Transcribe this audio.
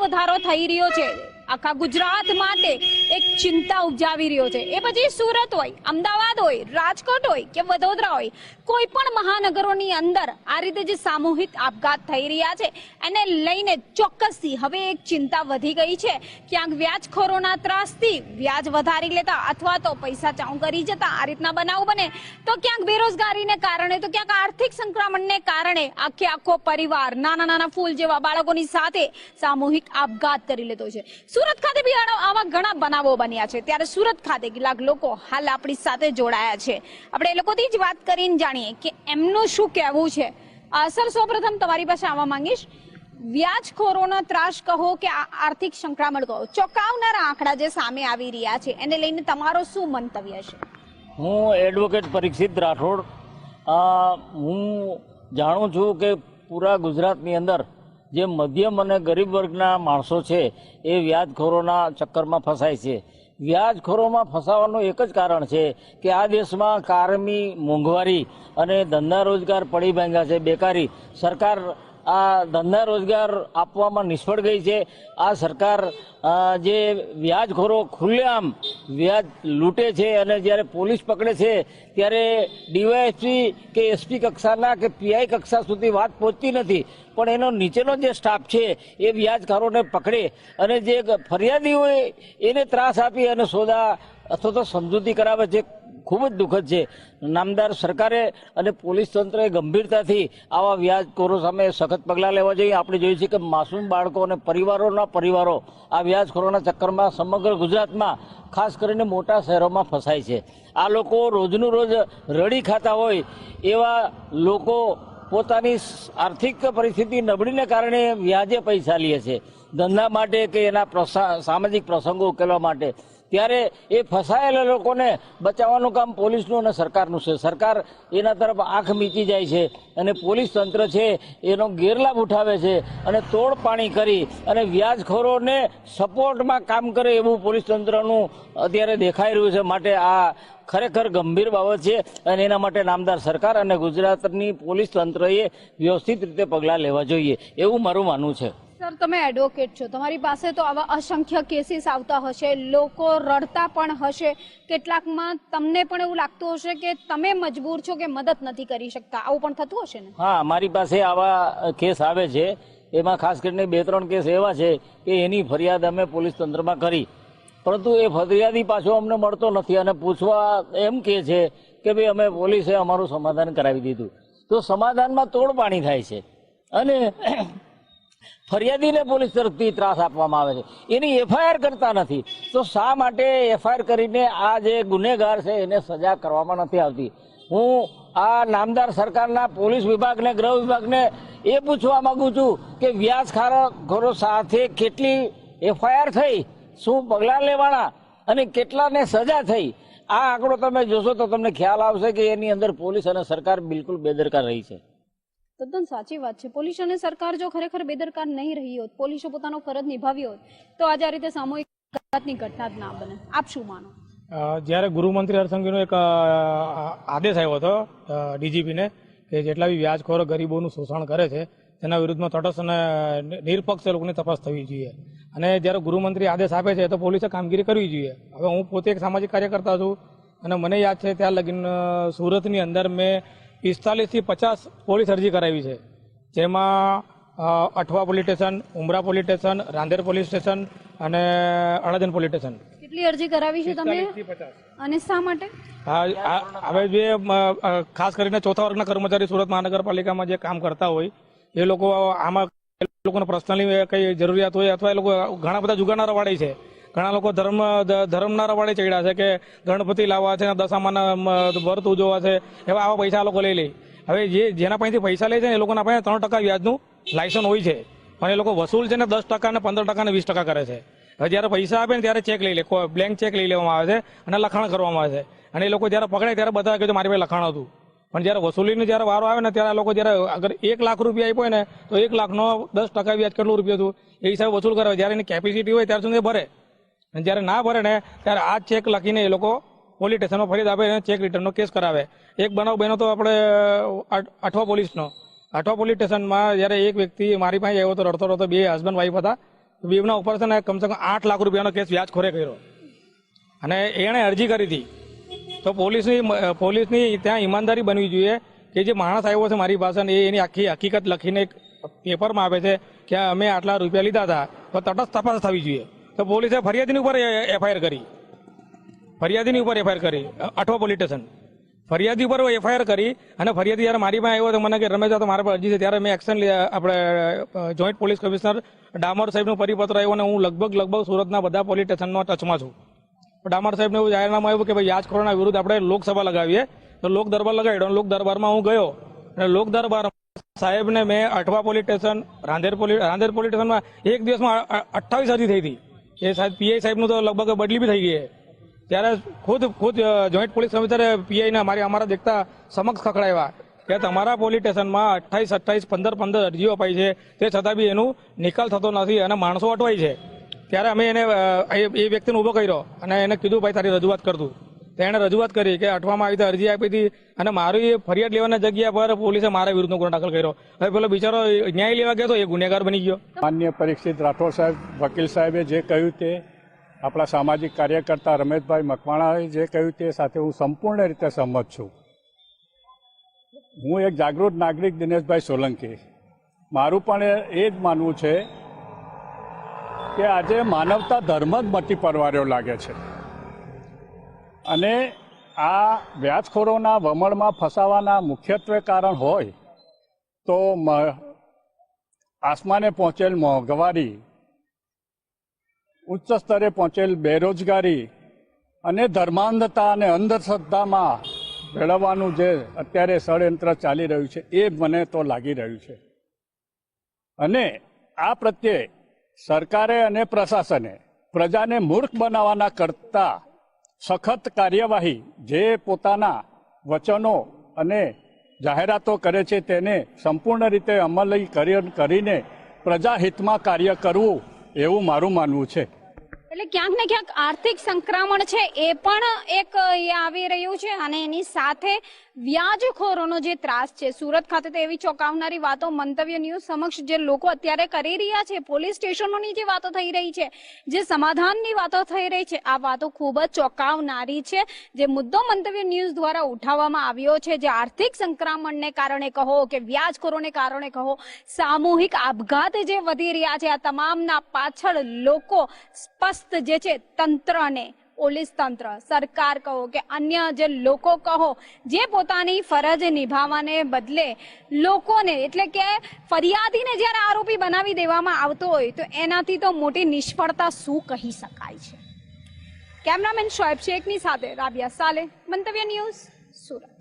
વધારો થઈ રહ્યો છે આખા ગુજરાત માટે એક ચિંતા ઉપજાવી રહ્યો છે। એ પછી સુરત હોય, અમદાવાદ હોય, રાજકોટ હોય કે વડોદરા હોય, કોઈ પણ મહાનગરોની અંદર આ રીતે જે સામૂહિક આપઘાત થઈ રહ્યા છે એને લઈને ચોક્કસથી હવે એક ચિંતા વધી ગઈ છે। ક્યાંક વ્યાજખોરોના ત્રાસથી વ્યાજ વધારી લેતા અથવા તો પૈસા ચાઉ કરી જતા આ રીતના બનાવ બને, તો ક્યાંક બેરોજગારીને કારણે, તો ક્યાંક આર્થિક સંક્રમણને કારણે આખો પરિવાર નાના નાના ફૂલ જેવા બાળકોની સાથે સામૂહિક આપઘાત કરી લેતો છે। સુરત ખાતે બી આવા ઘણા બનાવો બન્યા છે। ત્યારે સુરત ખાતે કેટલાક લોકો હાલ આપણી સાથે જોડાયા છે, આપણે એ લોકોથી જ વાત કરીને જાણીએ કે એમનું શું કહેવું છે। સર, સૌપ્રથમ તમારી પાસે આવવા માંગીશ, વ્યાજખોરોનો ત્રાસ કહો કે આર્થિક સંક્રમણ કહો, ચોંકાવનારા આંકડા જે સામે આવી રહ્યા છે એને લઈને તમારો શું મંતવ્ય છે? હું એડવોકેટ પરીક્ષિત રાઠોડ, હું જાણું છું કે પૂરા ગુજરાતની અંદર જે મધ્યમ અને ગરીબ વર્ગના માણસો છે એ વ્યાજખોરોના ચક્કરમાં ફસાય છે। વ્યાજખોરોમાં ફસાવાનું એક જ કારણ છે કે આ દેશમાં કાયમી મોંઘવારી અને ધંધા રોજગાર પડી ભાંગ્યા છે, બેકારી। સરકાર આ ધંધા રોજગાર આપવામાં નિષ્ફળ ગઈ છે। આ સરકાર જે વ્યાજખોરો ખુલ્લેઆમ વ્યાજ લૂંટે છે અને જ્યારે પોલીસ પકડે છે ત્યારે ડીવાયએસપી કે એસપી કક્ષાના કે પીઆઈ કક્ષા સુધી વાત પહોંચતી નથી, પણ એનો નીચેનો જે સ્ટાફ છે એ વ્યાજખોરોને પકડે અને જે ફરિયાદી હોય એને ત્રાસ આપી અને સોદા અથવા તો સમજૂતી કરાવે છે। ખૂબ જ દુઃખદ છે। નામદાર સરકારે અને પોલીસ તંત્રએ ગંભીરતાથી આવા વ્યાજખોરો સામે સખત પગલાં લેવા જોઈએ। આપણે જોઈએ છીએ કે માસૂમ બાળકો અને પરિવારો આ વ્યાજખોરોના ચક્કરમાં સમગ્ર ગુજરાતમાં ખાસ કરીને મોટા શહેરોમાં ફસાય છે। આ લોકો રોજનું રોજ રડી ખાતા હોય એવા લોકો પોતાની આર્થિક પરિસ્થિતિ નબળીને કારણે વ્યાજે પૈસા લે છે, ધંધા માટે કે એના સામાજિક પ્રસંગો ઉકેલવા માટે। ત્યારે એ ફસાયેલા લોકોને બચાવવાનું કામ પોલીસનું અને સરકારનું છે। સરકાર એના તરફ આંખ મીચી જાય છે અને પોલીસ તંત્ર છે એનો ગેરલાભ ઉઠાવે છે અને તોડપાણી કરી અને વ્યાજખોરોને સપોર્ટમાં કામ કરે એવું પોલીસ તંત્રનું અત્યારે દેખાઈ રહ્યું છે। માટે આ ખરેખર ગંભીર બાબત છે અને એના માટે નામદાર સરકાર અને ગુજરાતની પોલીસ તંત્રએ વ્યવસ્થિત રીતે પગલાં લેવા જોઈએ એવું મારું માનવું છે। સર, તમે એડવોકેટ છો, તમારી પાસે તો આવા અસંખ્ય કેસીસ આવતા હશે, લોકો રડતા પણ હશે, કેટલાકમાં તમને પણ એવું લાગતું હશે કે તમે મજબૂર છો કે મદદ નથી કરી શકતા, આવું પણ થતું હશે ને? હા, મારી પાસે આવા કેસ આવે છે, એમાં ખાસ કરીને 2-3 કેસ એવા છે કે એની ફરિયાદ અમે પોલીસ તંત્રમાં કરી, પરંતુ એ ફરિયાદી પાછો અમને મળતો નથી અને પૂછવા એમ કહે છે કે ભાઈ અમે પોલીસે અમારું સમાધાન કરાવી દીધું। તો સમાધાનમાં તોડપાણી થાય છે અને ફરિયાદીને પોલીસ તરફથી ત્રાસ આપવામાં આવે છે, એની એફઆઈઆર કરતા નથી। તો શા માટે એફઆઈઆર કરીને આ જે ગુનેગાર છે એને સજા કરવામાં નથી આવતી? હું આ નામદાર સરકારના પોલીસ વિભાગને, ગૃહ વિભાગને એ પૂછવા માંગુ છું કે વ્યાજખોરો સાથે કેટલી એફઆઈઆર થઈ, શું પગલાં લેવાના અને કેટલાને સજા થઈ? આ આંકડો તમે જોશો તો તમને ખ્યાલ આવશે કે એની અંદર પોલીસ અને સરકાર બિલકુલ બેદરકાર રહી છે। તદ્દન સાચી વાત છે। પોલીસ અને સરકાર જો ખરેખર બેદરકાર નહીં રહી હોત, પોલીસે પોતાનો ફરજ નિભાવી હોત, તો આજે આ રીતે સામૂહિક આપઘાતની ઘટના જ ના બને। આપ શું માનો? જ્યારે ગૃહમંત્રી હર્ષસંઘવીનો એક આદેશ આવ્યો હતો ડીજીપીને કે જેટલા બી વ્યાજખોરો ગરીબોનું શોષણ કરે છે તેના વિરુદ્ધમાં તટસ્થ અને નિરપક્ષ લોકોની તપાસ થવી જોઈએ અને જ્યારે ગૃહમંત્રી આદેશ આપે છે તો પોલીસે કામગીરી કરવી જોઈએ। હવે હું પોતે એક સામાજિક કાર્યકર્તા છું અને મને યાદ છે ત્યાં લગીન સુરતની અંદર મેં 45 થી 50 પોલીસ અરજી કરાવી છે, જેમાં Athwa police station, Umra police station, Rander police station અને અડાજણ પોલીસ સ્ટેશન। કેટલી અરજી કરાવી છે તમે અને શા માટે? હવે જે ખાસ કરીને ચોથા વર્ગના કર્મચારી સુરત મહાનગરપાલિકામાં જે કામ કરતા હોય એ લોકો આમાં લોકોને પર્સનલી કઈ જરૂરિયાત હોય અથવા એ લોકો ઘણા બધા જુગારના રવાડે છે, ઘણા લોકો ધર્મના રવાડે ચડ્યા છે કે ગણપતિ લાવવા છે, દશામાના વ્રત ઉજવવા છે, એવા આવા પૈસા લોકો લઈ લે। હવે જેના પાસેથી પૈસા લે છે એ લોકોના પાસે 3% વ્યાજનું લાયસન્સ હોય છે, પણ એ લોકો વસૂલ છે ને 10% ને 15% ને 20% કરે છે। હવે જ્યારે પૈસા આપે ને ત્યારે ચેક લઈ લે, બ્લેન્ક ચેક લઈ લેવામાં આવે છે અને લખાણ કરવામાં આવે છે અને એ લોકો જ્યારે પકડે ત્યારે બધા કહે મારી પાસે લખાણ હતું, પણ જ્યારે વસૂલીનો જ્યારે વારો આવે ને ત્યારે આ લોકો જ્યારે અગર 1 લાખ રૂપિયા આપ્યો ને તો 1 લાખનો 10% વ્યાજ કેટલું રૂપિયા હતું એ હિસાબે વસૂલ કરે। જ્યારે એની કેપેસિટી હોય ત્યાર સુધી ભરે અને જ્યારે ના ભરે ને ત્યારે આ ચેક લખીને એ લોકો પોલીસ સ્ટેશનમાં ફરિયાદ આપે અને ચેક રિટર્નનો કેસ કરાવે। એક બનાવ બન્યો તો આપણે અઠવા પોલીસ સ્ટેશનમાં, જ્યારે એક વ્યક્તિ મારી પાસે આવ્યો તો રડતો રડતો, 2 હસબન્ડ વાઈફ હતા બેવના ઉપર છે ને કમસે કમ 8 લાખ રૂપિયાનો કેસ વ્યાજખોરે કર્યો અને એણે અરજી કરી હતી. તો પોલીસની ત્યાં ઈમાનદારી બનવી જોઈએ કે જે માણસ આવ્યો છે મારી પાસે એની આખી હકીકત લખીને એક પેપરમાં આપે છે કે અમે આટલા રૂપિયા લીધા હતા, તો તટસ્થ તપાસ થવી જોઈએ. તો પોલીસે ફરિયાદીની ઉપર એફઆઈઆર કરી, અઠવા પોલીસ સ્ટેશન ફરિયાદી ઉપર એફઆઈઆર કરી. અને ફરિયાદી જ્યારે મારી પાસે આવ્યો તો મને કે રમેશ તો મારા પર અરજી છે, ત્યારે મેં એક્શન આપણે જોઈન્ટ પોલીસ કમિશનર ડામોર સાહેબનો પરિપત્ર આવ્યો અને હું લગભગ સુરતના બધા પોલીસ સ્ટેશનનો ટચમાં છું. ડામોર સાહેબને એવું જાહેરનામું આવ્યું કે ભાઈ વ્યાજખોરોના વિરુદ્ધ આપણે લોકસભા લગાવીએ. તો લોક દરબાર લગાવ્યો. લોક દરબારમાં હું ગયો અને લોક દરબાર સાહેબને મેં Athwa police station, Rander police સ્ટેશનમાં એક દિવસમાં 28 અરજી થઈ હતી. એ સાહેબ પીઆઈ સાહેબનું તો લગભગ બદલી બી થઈ ગઈ. ત્યારે ખુદ જોઈન્ટ પોલીસ કમિશનરે પીઆઈને અમારા દેખતા સમક્ષ ખખડાવ્યા કે તમારા પોલીસ સ્ટેશનમાં 28, 15 અરજીઓ અપાઈ છે, તે છતાં બી એનું નિકાલ થતો નથી અને માણસો અટવાય છે. ત્યારે અમે એને એ વ્યક્તિને ઊભો કર્યો અને એને કીધું ભાઈ તારી રજૂઆત કરતું. તો એણે રજૂઆત કરી કે અઠવામાં આવી રીતે અરજી આપી હતી અને મારી ફરિયાદ લેવાના જગ્યા પર પોલીસે મારા વિરુદ્ધનો ગુનો દાખલ કર્યો. હવે પેલો બિચારો ન્યાય લેવા ગયો તો એ ગુનેગાર બની ગયો. માન્ય પરીક્ષિત રાઠોડ સાહેબ, વકીલ સાહેબે જે કહ્યું તે, આપણા સામાજિક કાર્યકર્તા રમેશભાઈ મકવાણાએ જે કહ્યું તે સાથે હું સંપૂર્ણ રીતે સહમત છું. હું એક જાગૃત નાગરિક દિનેશભાઈ સોલંકી, મારું પણ એ જ માનવું છે કે આજે માનવતા ધર્મ જ મટી પરવાર્યો લાગે છે અને આ વ્યાજખોરોના વમળમાં ફસાવાના મુખ્યત્વે કારણ હોય તો આસમાને પહોંચેલ મોંઘવારી, ઉચ્ચ સ્તરે પહોંચેલ બેરોજગારી અને ધર્માંધતા અને અંધશ્રદ્ધામાં ભેળવવાનું જે અત્યારે ષડયંત્ર ચાલી રહ્યું છે એ મને તો લાગી રહ્યું છે. અને આ પ્રત્યે સરકારે અને પ્રશાસને પ્રજાને મૂર્ખ બનાવવાના કરતા સખત કાર્યવાહી, જે પોતાના વચનો અને જાહેરાતો કરે છે તેને સંપૂર્ણ રીતે અમલી કરીને પ્રજાહિતમાં કાર્ય કરવું એવું મારું માનવું છે. એટલે ક્યાંક ને ક્યાંક આર્થિક સંક્રમણ છે એ પણ એક આવી રહ્યું છે અને એની સાથે વ્યાજખોરોનો જે ત્રાસ છે. સુરત ખાતે તો એવી ચોંકાવનારી વાતો મંતવ્ય ન્યૂઝ સમક્ષ જે લોકો અત્યારે કરી રહ્યા છે, પોલીસ સ્ટેશનોની જે વાતો થઈ રહી છે, જે સમાધાનની વાતો થઈ રહી છે, આ વાતો ખૂબ જ ચોંકાવનારી છે. જે મુદ્દો મંતવ્ય ન્યૂઝ દ્વારા ઉઠાવવામાં આવ્યો છે, જે આર્થિક સંક્રમણને કારણે કહો કે વ્યાજખોરોને કારણે કહો, સામૂહિક આપઘાત જે વધી રહ્યા છે, આ તમામના પાછળ લોકો સ્પષ્ટ જે છે તંત્રને, પોલીસ તંત્ર, સરકાર કહો કે અન્ય જે લોકો કહો, જે પોતાની ફરજ નિભાવવાને બદલે લોકોને એટલે કે ફરિયાદીને જ્યારે આરોપી બનાવી દેવામાં આવતો હોય તો એનાથી તો મોટી નિષ્ફળતા શું કહી શકાય છે. કેમેરામેન શોએબ શેખની સાથે રાબિયા સાલે, મંતવ્ય ન્યૂઝ, સુરત.